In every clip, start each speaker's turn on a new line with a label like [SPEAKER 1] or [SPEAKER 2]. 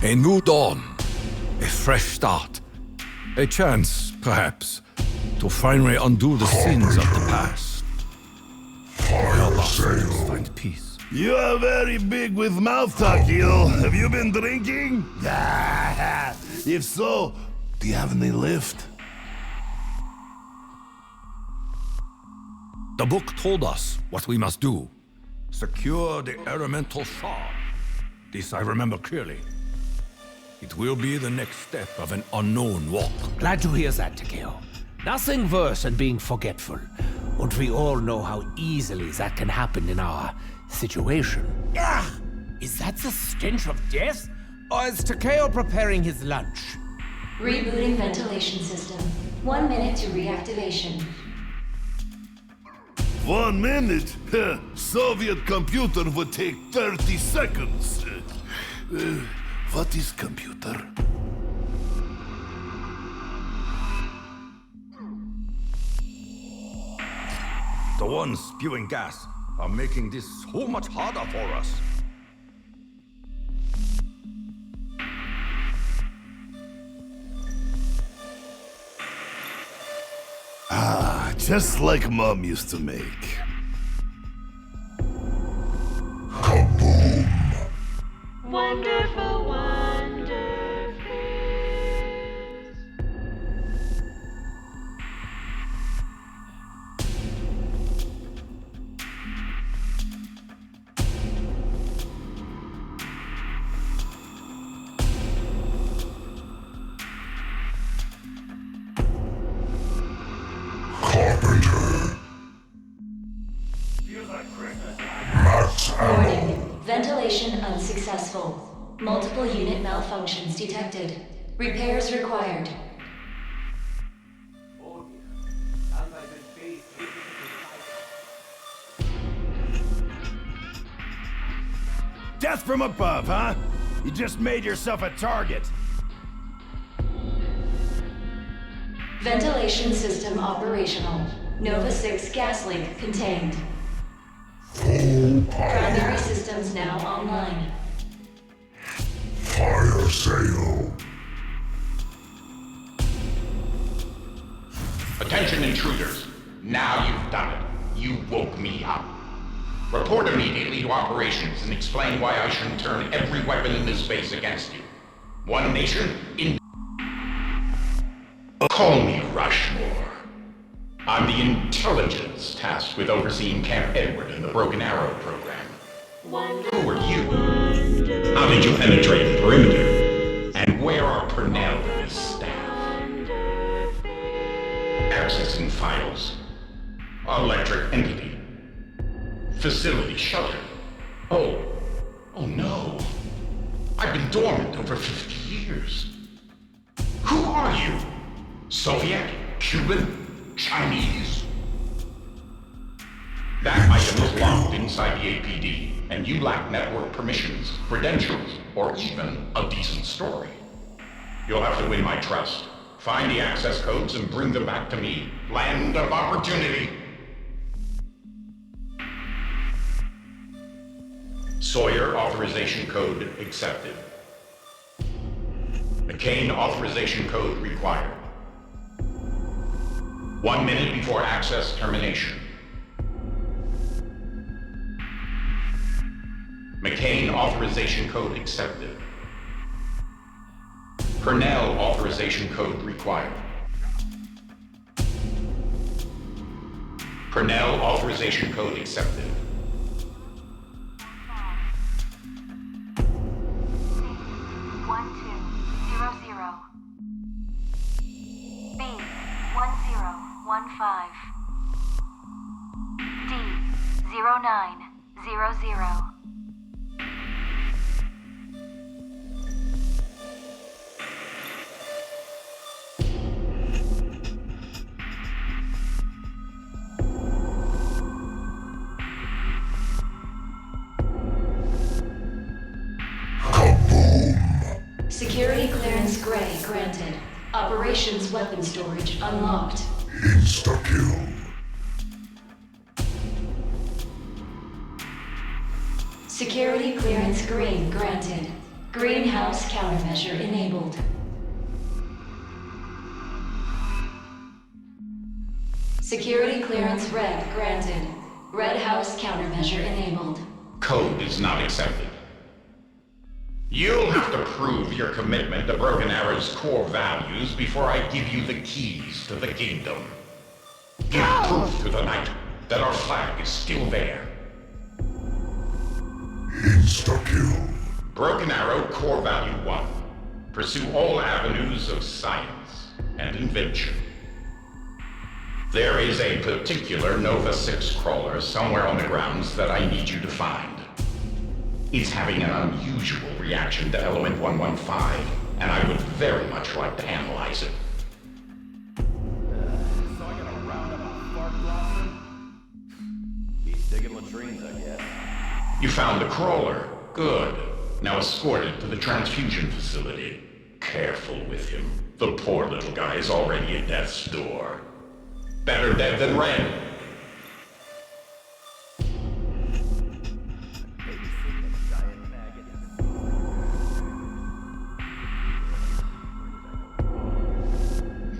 [SPEAKER 1] A new dawn, a fresh start, a chance, perhaps, to finally undo the sins of the past. Help us find peace.
[SPEAKER 2] You are very big with mouth talk, Gil. Have you been drinking? If so, do you have any lift?
[SPEAKER 1] The book told us what we must do. Secure the elemental shard. This I remember clearly. It will be the next step of an unknown walk.
[SPEAKER 3] Glad to hear that, Takeo. Nothing worse than being forgetful. And we all know how easily that can happen in our situation. Ah! Is that the stench of death? Or is Takeo preparing his lunch?
[SPEAKER 4] Rebooting ventilation system. 1 minute to reactivation.
[SPEAKER 2] 1 minute? Soviet computer would take 30 seconds. What is computer?
[SPEAKER 1] The ones spewing gas are making this so much harder for us.
[SPEAKER 2] Just like Mom used to make.
[SPEAKER 5] Wonderful wonder face.
[SPEAKER 4] Warning. Ventilation unsuccessful. Multiple unit malfunctions detected. Repairs required.
[SPEAKER 6] Death from above, huh? You just made yourself a target.
[SPEAKER 4] Ventilation system operational. Nova 6 gas leak contained. Primary systems now online.
[SPEAKER 7] Fire sale.
[SPEAKER 8] Attention intruders. Now you've done it. You woke me up. Report immediately to operations and explain why I shouldn't turn every weapon in this base against you. One nation in... Call me Rushmore. I'm the intelligence tasked with overseeing Camp Edward and the Broken Arrow program. Who are you? How did you penetrate the perimeter? And where are Purnell and his staff? Accessing files. Electric entity. Facility shuttered. Oh no. I've been dormant over 50 years. Who are you? Soviet? Cuban? Chinese? That item is locked inside the APD, and you lack network permissions, credentials, or even a decent story. You'll have to win my trust. Find the access codes and bring them back to me. Land of opportunity. Sawyer authorization code accepted. McCain authorization code required. 1 minute before access termination. McCain authorization code accepted. Purnell authorization code required. Purnell authorization code accepted.
[SPEAKER 5] B1000B1015 D0900.
[SPEAKER 4] Security clearance gray granted. Operations weapon storage unlocked.
[SPEAKER 7] Insta-kill.
[SPEAKER 4] Security clearance green granted. Greenhouse countermeasure enabled. Security clearance red granted. Red house countermeasure enabled.
[SPEAKER 8] Code is not accepted. You'll have to prove your commitment to Broken Arrow's core values before I give you the keys to the kingdom. Give proof to the night that our flag is still there.
[SPEAKER 7] Insta-kill.
[SPEAKER 8] Broken Arrow Core Value 1. Pursue all avenues of science and invention. There is a particular Nova 6 crawler somewhere on the grounds that I need you to find. It's having an unusual reaction to element 115, and I would very much like to analyze it.
[SPEAKER 6] So I gotta round up a fart blossom? He's digging latrines, I guess.
[SPEAKER 8] You found the crawler. Good. Now escort it to the transfusion facility. Careful with him. The poor little guy is already at death's door. Better dead than red.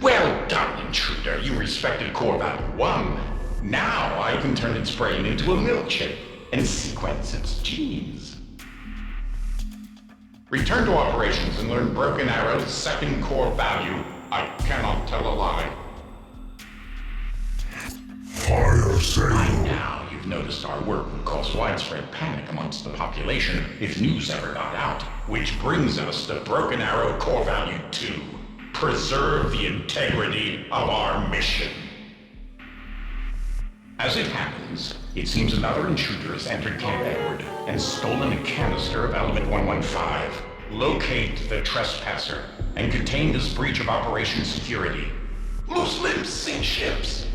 [SPEAKER 8] Well done, intruder. You respected core value 1. Now I can turn its brain into a milkshake and sequence its genes. Return to operations and learn Broken Arrow's second core value. I cannot tell a lie.
[SPEAKER 7] Fire sale.
[SPEAKER 8] By now, you've noticed our work would cause widespread panic amongst the population if news ever got out. Which brings us to Broken Arrow Core Value 2. Preserve the integrity of our mission. As it happens, it seems another intruder has entered Camp Edward and stolen a canister of element 115. Locate the trespasser and contain this breach of operation security. Loose lips sink ships.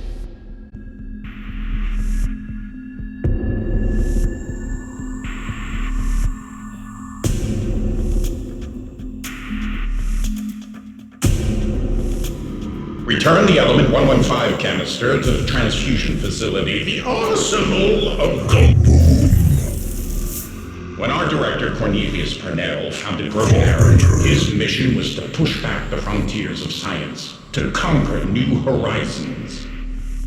[SPEAKER 8] Return the element 115 canister to the transfusion facility, the arsenal of Gold. When our director Cornelius Purnell founded Broken Arrow, his mission was to push back the frontiers of science, to conquer new horizons.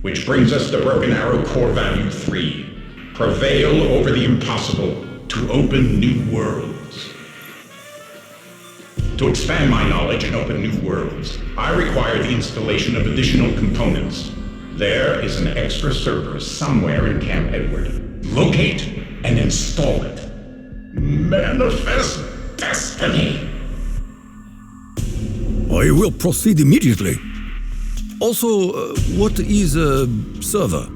[SPEAKER 8] Which brings us to Broken Arrow Core Value 3. Prevail over the impossible to open new worlds. To expand my knowledge and open new worlds, I require the installation of additional components. There is an extra server somewhere in Camp Edward. Locate and install it. Manifest destiny.
[SPEAKER 1] I will proceed immediately. Also, what is a server?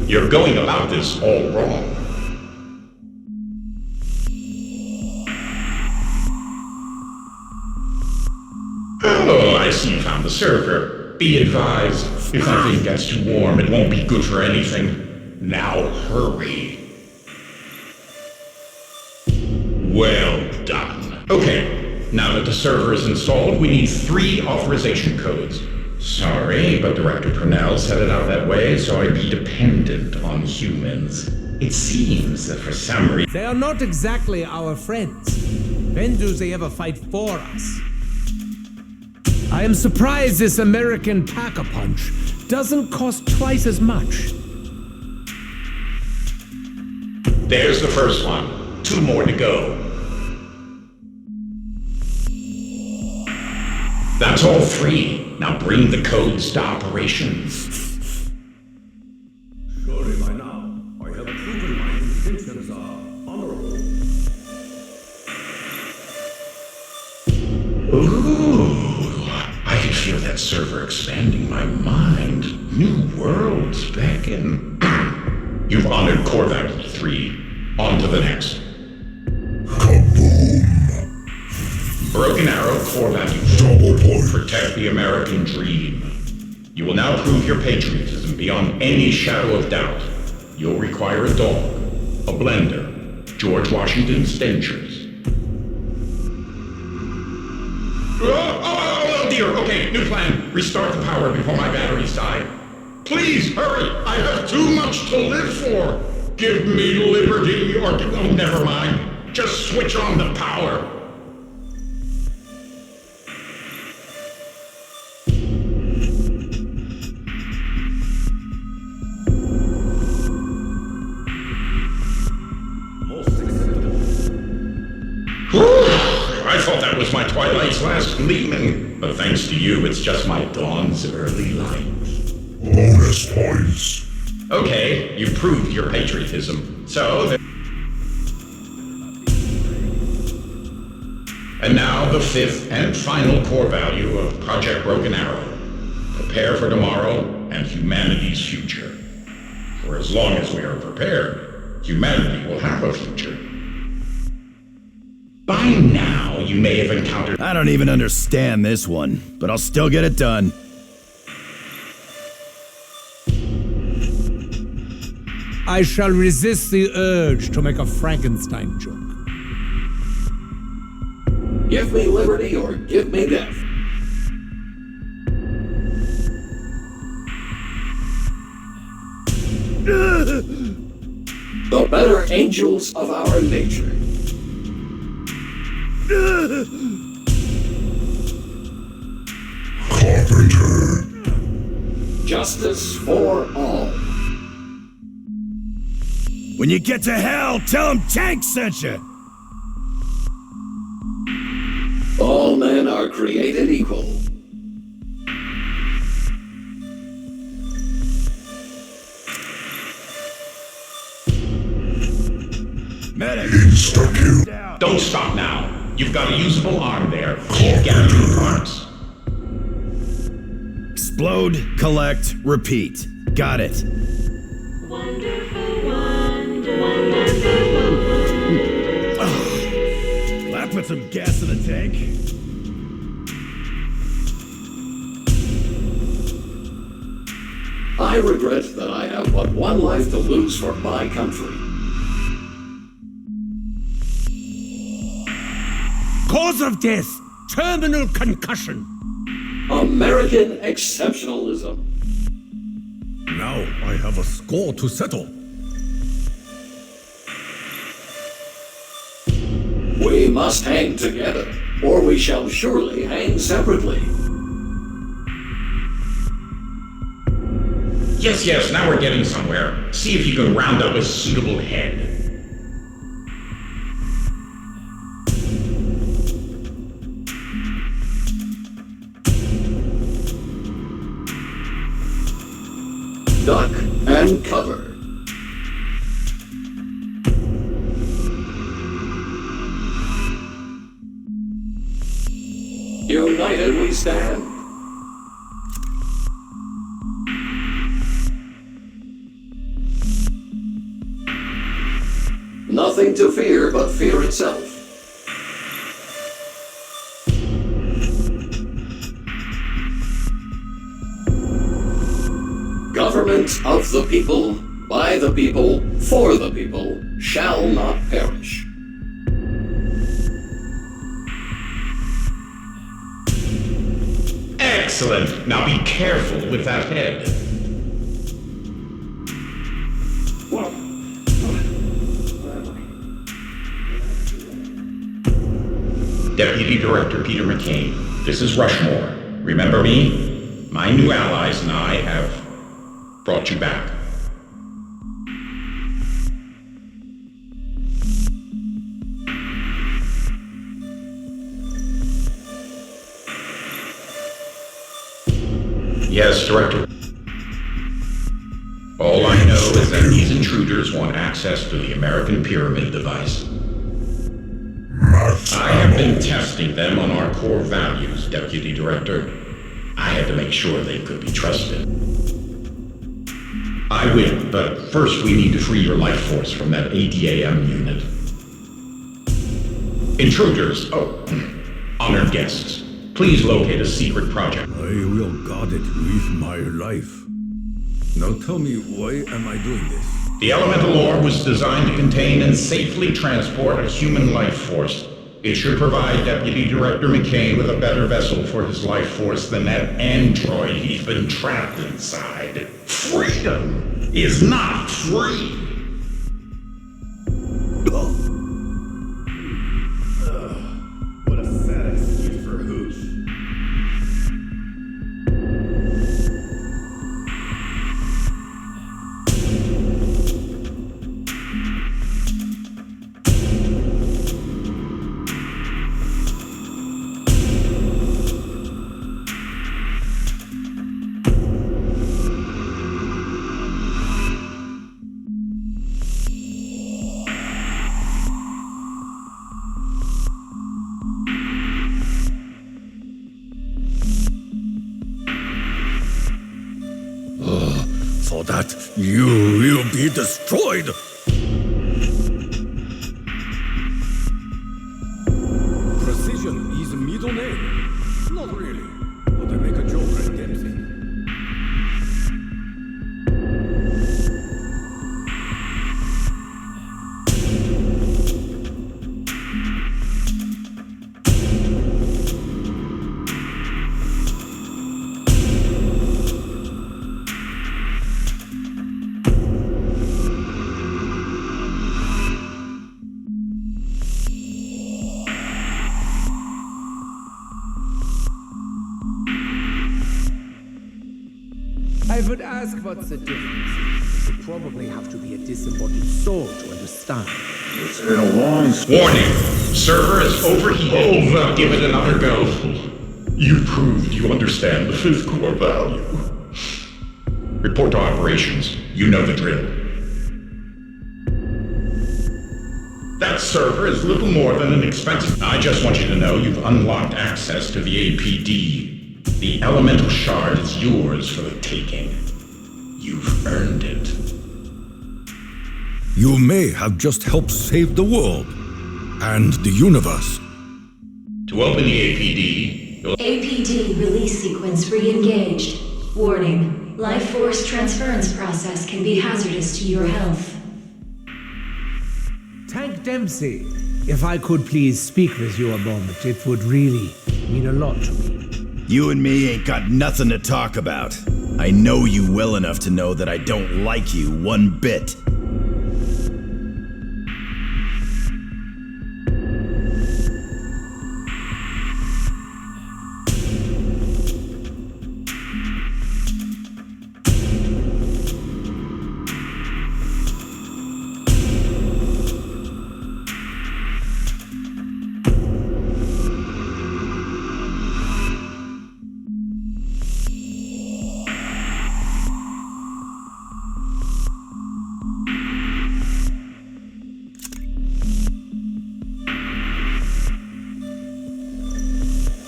[SPEAKER 8] You're going about this all wrong. Oh, I see you found the server. Be advised, if that thing gets too warm, it won't be good for anything. Now hurry. Well done. Okay, now that the server is installed, we need 3 authorization codes. Sorry, but Director Purnell set it out that way, so I'd be dependent on humans. It seems that for some reason...
[SPEAKER 3] They are not exactly our friends. When do they ever fight for us? I am surprised this American Pack-a-Punch doesn't cost twice as much.
[SPEAKER 8] There's the first one. 2 more to go. That's all 3. Now bring the codes to operations.
[SPEAKER 1] Surely by now, I have proven my intentions are honorable.
[SPEAKER 8] Ooh, I can feel that server expanding my mind. New worlds beckon. You've honored core value 3. On to the next. Broken Arrow Core Value 4. Protect the American dream. You will now prove your patriotism beyond any shadow of doubt. You'll require a dog, a blender, George Washington's dentures. Oh dear, okay, new plan. Restart the power before my batteries die. Please, hurry! I have too much to live for! Give me liberty, or... Oh, never mind. Just switch on the power. I thought that was my twilight's last gleaming, but thanks to you, it's just my dawn's early light.
[SPEAKER 7] Bonus points.
[SPEAKER 8] Okay, you proved your patriotism, so... And now the fifth and final core value of Project Broken Arrow. Prepare for tomorrow and humanity's future. For as long as we are prepared, humanity will have a future. By now, you may have encountered...
[SPEAKER 9] I don't even understand this one, but I'll still get it done.
[SPEAKER 3] I shall resist the urge to make a Frankenstein joke.
[SPEAKER 10] Give me liberty or give me death. The better angels of our nature.
[SPEAKER 7] Carpenter.
[SPEAKER 10] Justice for all.
[SPEAKER 9] When you get to hell, tell him Tank sent you!
[SPEAKER 10] All men are created equal.
[SPEAKER 9] Medic!
[SPEAKER 7] Insta-kill.
[SPEAKER 8] Don't stop now. You've got a usable arm there. Keep gathering parts.
[SPEAKER 9] Explode, collect, repeat. Got it. That put some gas in the tank.
[SPEAKER 10] I regret that I have but one life to lose for my country.
[SPEAKER 3] Cause of death, terminal concussion.
[SPEAKER 10] American exceptionalism.
[SPEAKER 1] Now I have a score to settle.
[SPEAKER 10] We must hang together, or we shall surely hang separately.
[SPEAKER 8] Yes, now we're getting somewhere. See if you can round up a suitable head.
[SPEAKER 10] Duck and cover. United we stand. Nothing to fear but fear itself. Government of the people, by the people, for the people, shall not perish.
[SPEAKER 8] Excellent. Now be careful with that head. Deputy Director Peter McCain, this is Rushmore. Remember me? My new allies and I have brought you back. Yes, Director. All I know is that these intruders want access to the American Pyramid device. I have been testing them on our core values, Deputy Director. I had to make sure they could be trusted. I will, but first we need to free your life force from that ADAM unit. Intruders, honored guests, please locate a secret project.
[SPEAKER 1] I will guard it with my life. Now tell me, why am I doing this?
[SPEAKER 8] The elemental ore was designed to contain and safely transport a human life force. It should provide Deputy Director McCain with a better vessel for his life force than that android he's been trapped inside. Freedom is not free.
[SPEAKER 6] What a sad excuse for hooch.
[SPEAKER 1] For that, you will be destroyed! Precision is a middle name. Not really, but I make a joke at Dempsey.
[SPEAKER 3] I would ask what's the difference. You probably have to be a disembodied soul to understand.
[SPEAKER 8] It's been a long warning. Server is overheated. Give it another go. You proved you understand the fifth core value. Report to operations. You know the drill. That server is little more than an expensive... I just want you to know you've unlocked access to the APD. The elemental shard is yours for the taking. You've earned it.
[SPEAKER 1] You may have just helped save the world. And the universe.
[SPEAKER 8] To open the APD, you'll...
[SPEAKER 4] APD release sequence re-engaged. Warning. Life force transference process can be hazardous to your health.
[SPEAKER 3] Tank Dempsey, if I could please speak with you a moment, it would really mean a lot to me.
[SPEAKER 9] You and me ain't got nothing to talk about. I know you well enough to know that I don't like you one bit.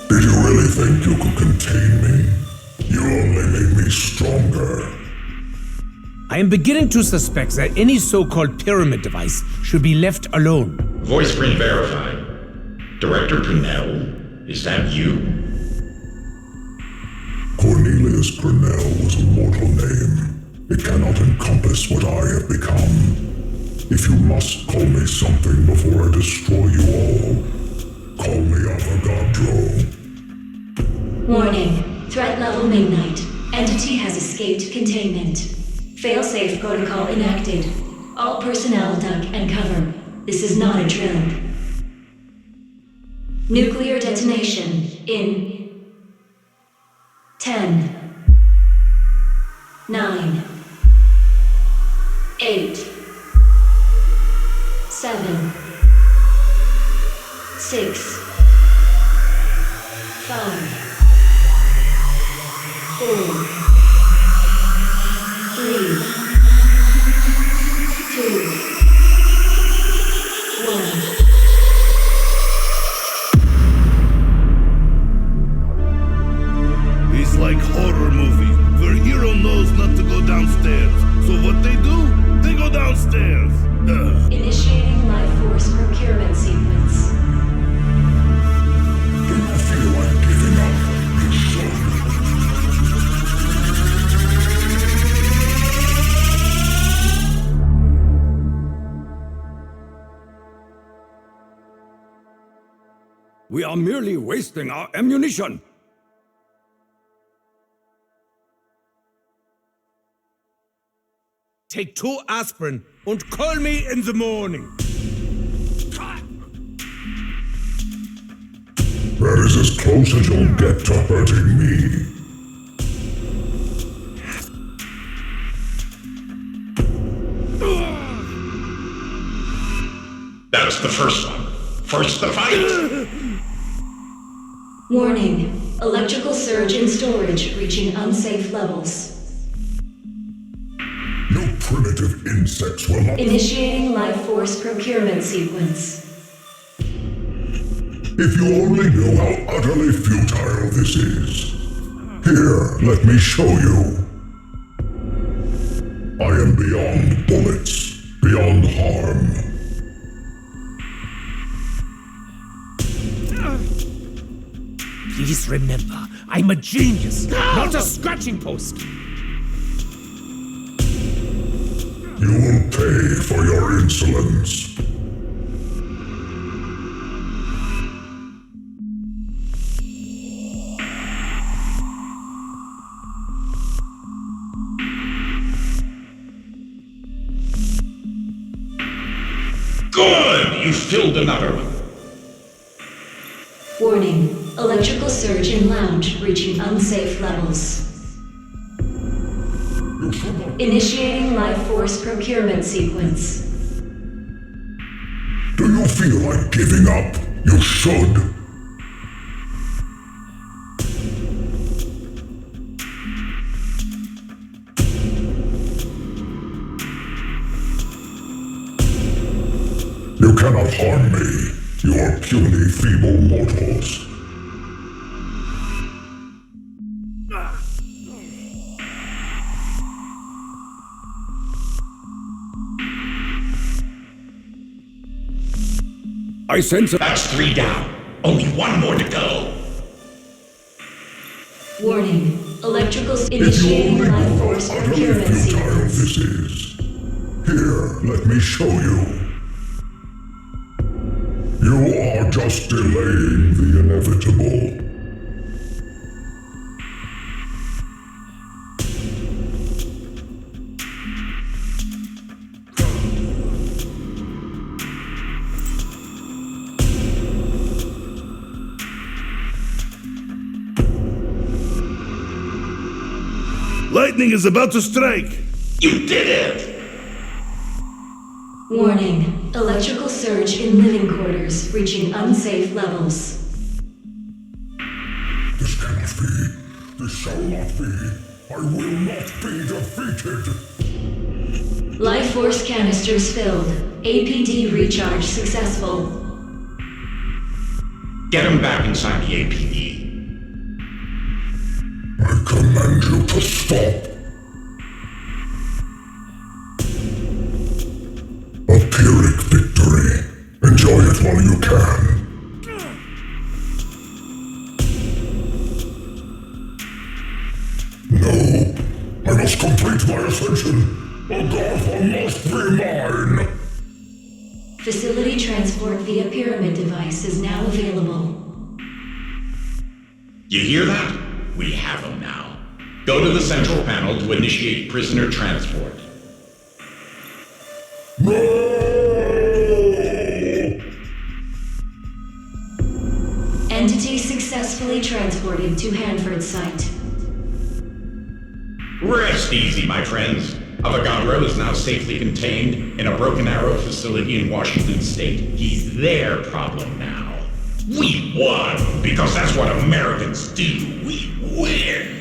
[SPEAKER 7] Did you really think you could contain me? You only made me stronger.
[SPEAKER 3] I am beginning to suspect that any so-called pyramid device should be left alone.
[SPEAKER 8] Voice screen verified. Director Purnell, is that you?
[SPEAKER 7] Cornelius Purnell was a mortal name. It cannot encompass what I have become. If you must call me something before I destroy you all, call me Avogadro.
[SPEAKER 4] Warning. Threat level midnight. Entity has escaped containment. Failsafe protocol enacted. All personnel duck and cover. This is not a drill. Nuclear detonation in 10, 9, 8, 7, 6, 5, 4, 3, 2, 1.
[SPEAKER 2] It's like horror movie, where hero knows not to go downstairs. So what they do? They go downstairs.
[SPEAKER 4] Initiating life force procurement sequence.
[SPEAKER 7] Do you feel like giving up? You should.
[SPEAKER 1] We are merely wasting our ammunition.
[SPEAKER 11] Take 2 aspirin and call me in the morning.
[SPEAKER 7] That is as close as you'll get to hurting me.
[SPEAKER 8] That's the first one. First the fight!
[SPEAKER 4] Warning. Electrical surge in storage reaching unsafe levels.
[SPEAKER 7] You primitive insects will not...
[SPEAKER 4] Initiating life force procurement sequence.
[SPEAKER 7] If you only knew how utterly futile this is. Here, let me show you. I am beyond bullets, beyond harm.
[SPEAKER 11] Please remember, I'm a genius, not a scratching post.
[SPEAKER 7] You will pay for your insolence.
[SPEAKER 8] Good! You filled another one.
[SPEAKER 4] Warning. Electrical surge in lounge reaching unsafe levels. Initiating life force procurement sequence.
[SPEAKER 7] Do you feel like giving up? You should. You cannot harm me. You are puny, feeble mortals.
[SPEAKER 1] I sense
[SPEAKER 8] That's 3 down. Only 1 more to go.
[SPEAKER 4] Warning. Electrical
[SPEAKER 7] If you
[SPEAKER 4] initiating
[SPEAKER 7] only
[SPEAKER 4] life
[SPEAKER 7] knew
[SPEAKER 4] force
[SPEAKER 7] how utterly
[SPEAKER 4] procurement
[SPEAKER 7] futile
[SPEAKER 4] sequence.
[SPEAKER 7] this is. Here, let me show you. You are just delaying the inevitable.
[SPEAKER 2] Lightning is about to strike.
[SPEAKER 8] You did it!
[SPEAKER 4] Warning. Electrical surge in living quarters reaching unsafe levels.
[SPEAKER 7] This cannot be. This shall not be. I will not be defeated.
[SPEAKER 4] Life force canisters filled. APD recharge successful.
[SPEAKER 8] Get him back inside the APD.
[SPEAKER 7] I command you to stop. A Pyrrhic victory. Enjoy it while you can. No, I must complete my ascension. Agartha must be mine.
[SPEAKER 4] Facility transport via pyramid device is now available.
[SPEAKER 8] You hear that? We have him now. Go to the central panel to initiate prisoner transport.
[SPEAKER 7] No!
[SPEAKER 4] Entity successfully transported to Hanford site.
[SPEAKER 8] Rest easy, my friends. Avogadro is now safely contained in a Broken Arrow facility in Washington State. He's their problem now. We won, because that's what Americans do. We win!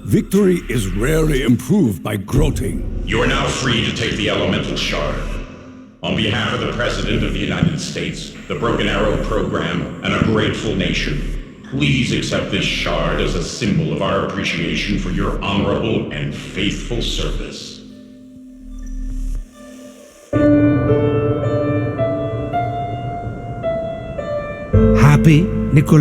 [SPEAKER 1] victory is rarely improved by gloating.
[SPEAKER 8] You are now free to take the elemental shard. On behalf of the President of the United States, the Broken Arrow program, and a grateful nation, please accept this shard as a symbol of our appreciation for your honorable and faithful service.
[SPEAKER 11] Happy, Nicholas?